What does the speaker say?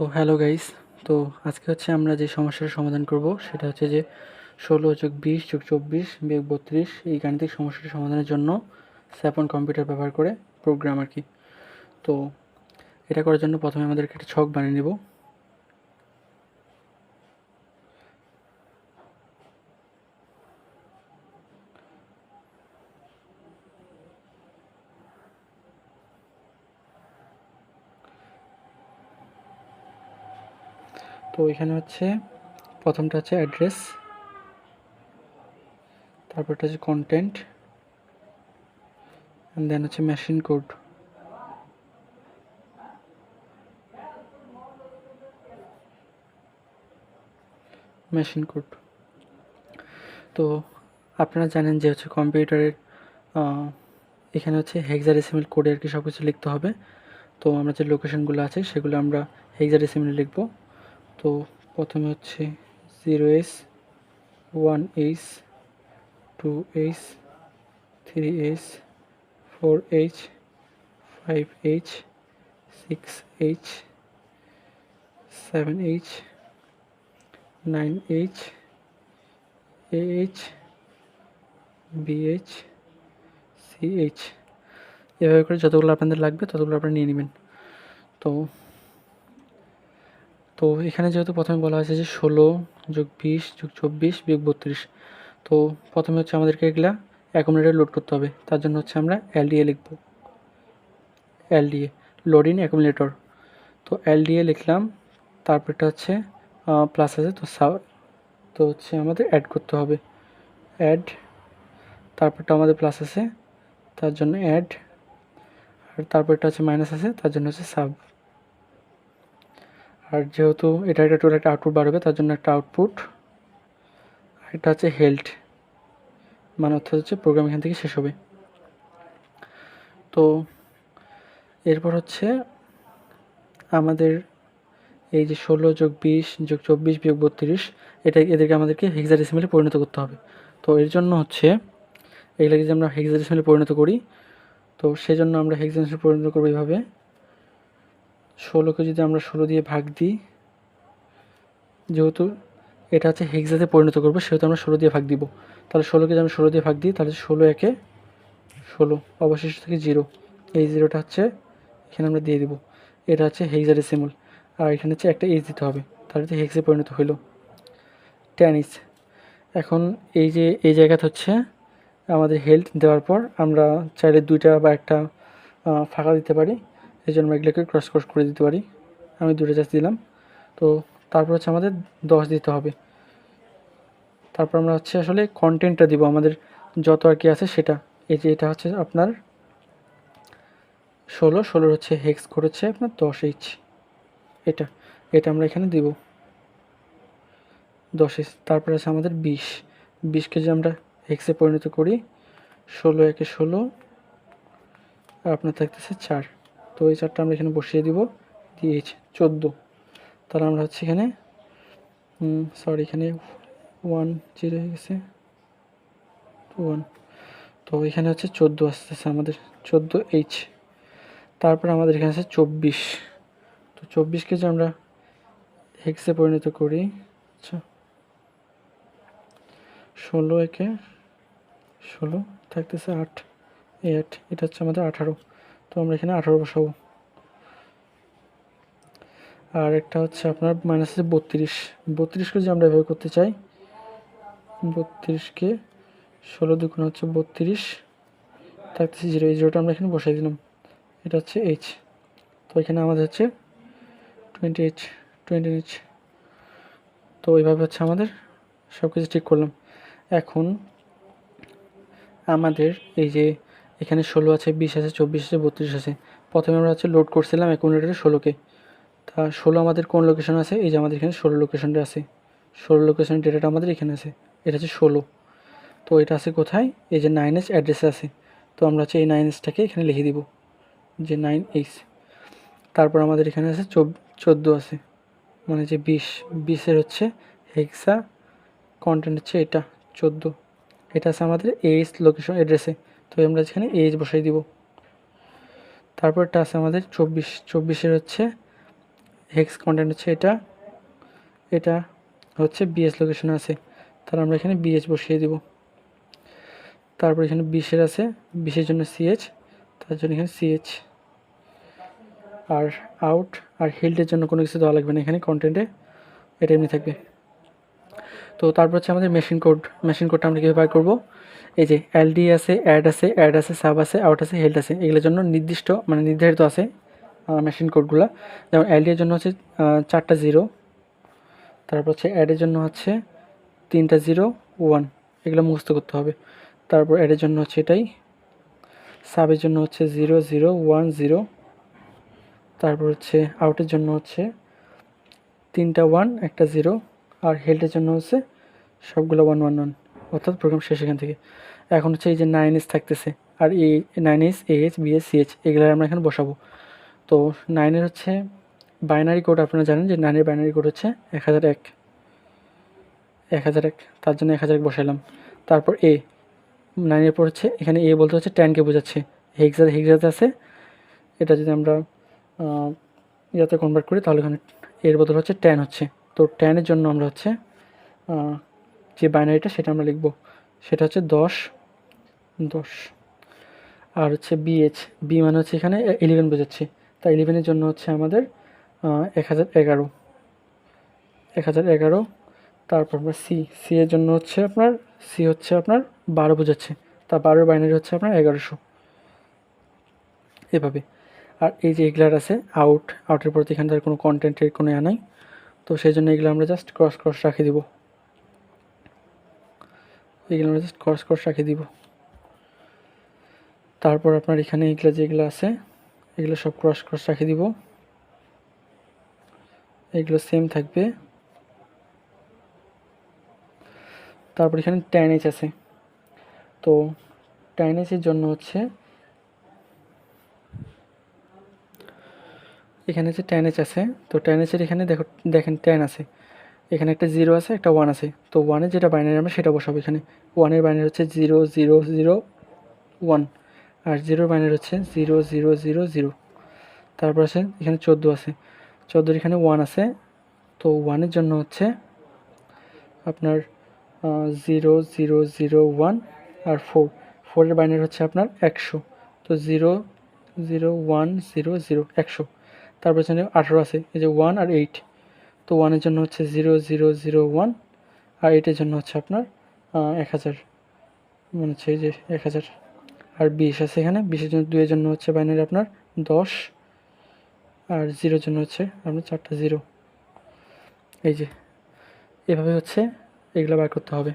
তো hello guys. তো আজকে হচ্ছে আমরা যে সমস্যার সমাধান করব সেটা হচ্ছে যে 16+20+24=32 এই গাণিতিক সমস্যাটি সমাধানের জন্য স্যাপন কম্পিউটার ব্যবহার করে প্রোগ্রাম আর কি। তো এটা করার জন্য প্রথমে আমাদেরকে একটা ছক বানিয়ে নেব। তো এখানে হচ্ছে প্রথমটা হচ্ছে অ্যাড্রেস, তারপরটা হচ্ছে কন্টেন্ট, অ্যান্ড দেন হচ্ছে মেশিন কোড। তো আপনারা জানেন যে হচ্ছে কম্পিউটারের এখানে হচ্ছে হেক্সাডেসিমাল কোডে আর কি সব কিছু লিখতে হবে। তো আমরা যে লোকেশনগুলো আছে সেগুলো আমরা হেক্সাডেসিমালে লিখব। তো প্রথমে হচ্ছে 0s, 1h, 2h, 3h, 4h, 5h, 6h, 7h, 9h, AH, BH, CH, এভাবে করে যতগুলো আপনাদের লাগবে ততগুলো আপনারা নিয়ে নেবেন। তো তো এখানে যেহেতু প্রথমে বলা হয়েছে যে 16+20+24=32, তো প্রথমে হচ্ছে আমাদেরকে এগুলা অ্যাকুমুলেটরে লোড করতে হবে। তার জন্য হচ্ছে আমরা LDA লিখব, LDA লোড ইন অ্যাকুমুলেটর। তো LDA লিখলাম, তারপরটা হচ্ছে প্লাস আছে তো হচ্ছে আমাদের অ্যাড করতে হবে, অ্যাড, তারপরটা আমাদের প্লাস আছে তার জন্য অ্যাড, আর তারপরটা হচ্ছে মাইনাস আছে তার জন্য হচ্ছে সাব। আর যেহেতু এটা একটা টোটাল একটা আউটপুট বার হবে তার জন্য একটা আউটপুট, আর এটা হচ্ছে হেল্ড, মানে অর্থাৎ হচ্ছে প্রোগ্রাম এখান থেকে শেষ হবে। তো এরপর হচ্ছে আমাদের এই যে 16+20+24=32 এদেরকে আমাদেরকে হেক্সাডেসিমালে পরিণত করতে হবে। তো এর জন্য হচ্ছে এগুলোকে যে আমরা হেক্সাডেসিমালে পরিণত করি, তো সেই জন্য আমরা হেক্সাডেসিমালে পরিণত করবো এইভাবে। 16কে যদি আমরা 16 দিয়ে ভাগ দিই, যেহেতু এটা হচ্ছে হেক্সাতে পরিণত করবো সেহেতু আমরা 16 দিয়ে ভাগ দিব। তাহলে 16কে যদি আমরা 16 দিয়ে ভাগ দিই তাহলে 16 × 16, অবশেষ থেকে 0, এই 0টা হচ্ছে এখানে আমরা দিয়ে দিব। এটা হচ্ছে হেক্সাডেসিমাল, আর এখানে হচ্ছে একটা এইচ দিতে হবে, তাহলে তো হেক্সে পরিণত হইল 10h। এখন এই জায়গাতে হচ্ছে আমাদের হেল্থ দেওয়ার পর আমরা চাইলে 2টা বা একটা ফাঁকা দিতে পারি, এই জন্য আমরা এগুলোকে ক্রস করে দিতে পারি। আমি 2টা জাস্ট দিলাম। তো তারপর হচ্ছে আমাদের 10 দিতে হবে। তারপর আমরা হচ্ছে আসলে কন্টেন্টটা দিব আমাদের যত আর কি আছে সেটা। এই যে এটা হচ্ছে আপনার 16 হচ্ছে হেক্স কোড হচ্ছে আপনার 10h, এটা আমরা এখানে দিব 10h। তারপরে আছে আমাদের 20কে যে আমরা হেক্সে পরিণত করি, 16 × 16 আর আপনার থাকতেছে 4, তো এই 4টা আমরা এখানে বসিয়ে দিব, দিয়েছ 14। তাহলে আমরা হচ্ছে এখানে এখানে 1 0 হয়ে গেছে 1, তো এখানে হচ্ছে 14 আসতেছে আমাদের 14h। তারপর আমাদের এখানে আছে 24, তো 24কে যে আমরা হেক্সে পরিণত করি, আচ্ছা 16 × 16 থাকতেছে 8, এই 8, এটা হচ্ছে আমাদের 18, তো আমরা এখানে 18 বসাবো। আর একটা হচ্ছে আপনার মাইনাস আছে 32কে যদি আমরা এভাবে করতে চাই, 32কে 16 দুগুণ হচ্ছে 32, থাকতেছে 0, এই 0টা আমরা এখানে বসাই দিলাম, এটা হচ্ছে h। তো এখানে আমাদের হচ্ছে 20h। তো এইভাবে হচ্ছে আমাদের সব কিছু ঠিক করলাম। এখন আমাদের এই যে এখানে 16 আছে, 20 আছে, 24 আছে, 32 আছে, প্রথমে আমরা হচ্ছে লোড করছিলাম অ্যাকুমুলেটরে 16কে। তা 16 আমাদের কোন লোকেশন আছে, এই যে আমাদের এখানে 16 লোকেশনটা আছে, 16 লোকেশনের ডেটাটা আমাদের এখানে আছে, এটা হচ্ছে 16। তো এটা আছে কোথায়, এই যে 9h অ্যাড্রেসে আছে, তো আমরা হচ্ছে এই 9hটাকে এখানে লিখে দিব যে 9h। তারপর আমাদের এখানে আছে 14 আছে, মানে যে 20-এর হচ্ছে হেক্সা কন্টেন্ট হচ্ছে এটা 14, এটা আছে আমাদের এইচ লোকেশন অ্যাড্রেসে, তো আমরা এখানে এইচ বসাই দিব। তারপরটা আছে আমাদের 24-এর হচ্ছে হেক্স কন্টেন্ট হচ্ছে এটা, এটা হচ্ছে বিএস লোকেশনে আছে, তাহলে আমরা এখানে বিএস বসিয়ে দেব। তারপর এখানে 20-এর আছে, 20-এর জন্য সিএচ, তার জন্য এখানে সিএচ। আর আউট আর হেল্ডের জন্য কোনো কিছু দেওয়া লাগবে না, এখানে কন্টেন্টে এটা এমনি থাকবে। তো তারপর হচ্ছে আমাদের মেশিন কোডটা আমরা কীভাবে বার করবো। এই যে এলডি আছে, অ্যাড আছে, সাব আছে, আউট আছে, হেল্ড আছে, এগুলোর জন্য নির্দিষ্ট মানে নির্ধারিত আছে মেশিন কোডগুলো। যেমন এলডি এর জন্য হচ্ছে 4টা 0, তারপর হচ্ছে অ্যাডের জন্য হচ্ছে 3টা 0 1, এগুলো মুখস্থ করতে হবে। তারপর অ্যাডের জন্য হচ্ছে এটাই, সাবের জন্য হচ্ছে 0 0 1 0, তারপর হচ্ছে আউটের জন্য হচ্ছে 3টা 1 একটা 0, আর হেল্ডের জন্য হচ্ছে সবগুলো 1 1 1, অর্থাৎ প্রোগ্রাম শেষ এখান থেকে। এখন হচ্ছে এই যে 9s থাকতেছে, আর এই 9s AH BS CH এগুলো আমরা এখানে বসাবো। তো 9-এর হচ্ছে বাইনারি কোড, আপনারা জানেন যে 9-এর বাইনারি কোড হচ্ছে 1001, তার জন্য 1001 বসালাম। তারপর 9-এর পর হচ্ছে এখানে বলতে হচ্ছে 10কে বোঝাচ্ছে, হেক্সাতে আছে। এটা যদি আমরা ইয়াতে কনভার্ট করি তাহলে এখানে এর বদল হচ্ছে 10 হচ্ছে। তো 10-এর জন্য আমরা হচ্ছে যে বাইনারিটা সেটা আমরা লিখব, সেটা হচ্ছে 10 10। আর হচ্ছে বি মানে হচ্ছে এখানে 11 বোঝাচ্ছে, তাই 11-এর জন্য হচ্ছে আমাদের 1011। তারপর আমরা সি এর জন্য হচ্ছে আপনার 12 বোঝাচ্ছে, তা 12-এর বাইনারি হচ্ছে আপনার 1100, এভাবে। আর এই যে এগুলার আছে আউটের পর এখানে তার কোনো কন্টেন্টের কোনো নাই, তো সেই জন্য এগুলো আমরা জাস্ট ক্রস রাখে দিব, তারপর আপনার এখানে এগুলো যেগুলো আছে এগুলো সব ক্রস রাখে দিব, এগুলো সেম থাকবে। তারপর এখানে 10H আছে, তো 10H-এর জন্য হচ্ছে এখানে হচ্ছে 10H আছে, তো 10H-এর এখানে দেখেন 10 আছে, এখানে একটা 0 আছে, একটা 1 আছে। তো 1-এর যেটা বাইনারি আমরা সেটা বসাবো এখানে। 1-এর বাইনারি হচ্ছে 0 0 0 1, আর 0-এর বাইনারি হচ্ছে 0 0 0 0। তারপর আছে এখানে 14 আছে, 14-এর এখানে 1 আছে, তো 1-এর জন্য হচ্ছে আপনার 0 0 0 1 আর 4-এর বাইনারি হচ্ছে আপনার 100, তো 0 0 1 0 0 100। তারপর এখানে 18 আছে, এই যে 1 আর 8, তো 1-এর জন্য হচ্ছে 0 0 0 1, আর 8-এর জন্য হচ্ছে আপনার 1000, মনে হচ্ছে এই যে 1000। আর 20 আছে এখানে, 20-এর জন্য 2-এর জন্য হচ্ছে বাইনারি আপনার 10, আর 0-এর জন্য হচ্ছে আপনার 4টা 0। এই যে এভাবে হচ্ছে এগুলো বার করতে হবে।